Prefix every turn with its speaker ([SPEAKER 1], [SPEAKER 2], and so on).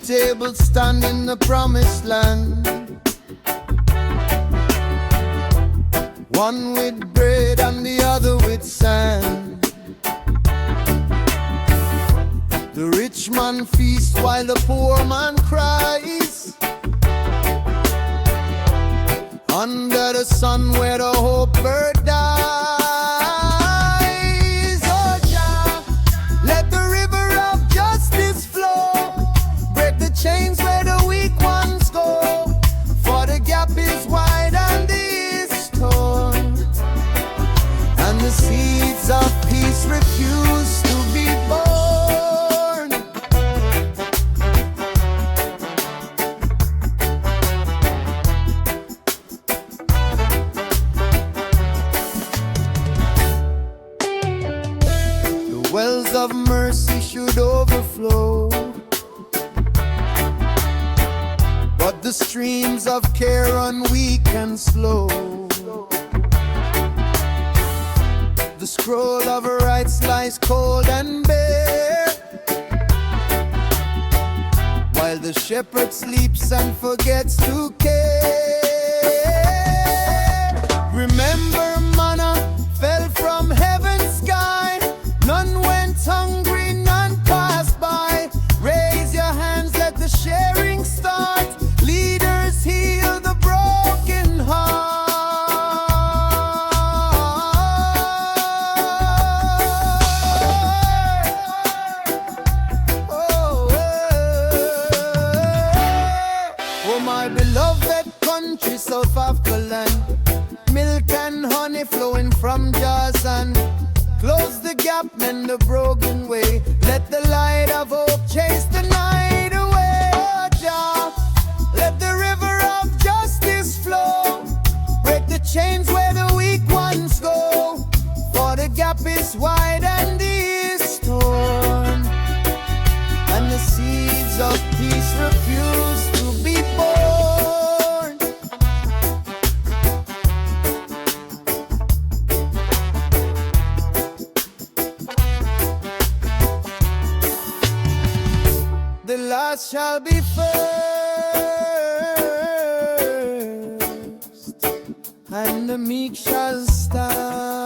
[SPEAKER 1] tables stand in the promised land. One with bread and the other with sand. The rich man feasts while the poor man cries. Under the sun where the hope bird dies. Oh Jah, let the river of justice flow. Break the chains where the weak ones go. For the gap is wide and the east torn, and the seeds of peace refuse to be born. The wells of mercy should overflow, but the streams of care run weak and slow. The scroll of rights lies cold and bare, while the shepherd sleeps and forgets to care. Remember, manna fell from heaven's sky. None went hungry, none passed by. Raise your hands, let the sharing start. Leaders heal the broken heart. Oh, my beloved country, South Africa land. Milk and honey flowing from jars, and close the gap, mend the broken way. Let the light of hope chase the night away. Oh Jah, let the river of justice flow. Break the chains where the weak ones go. For the gap is wide and the east torn, and the seeds of peace refuse to be born. The last shall be first, and the meek shall stand.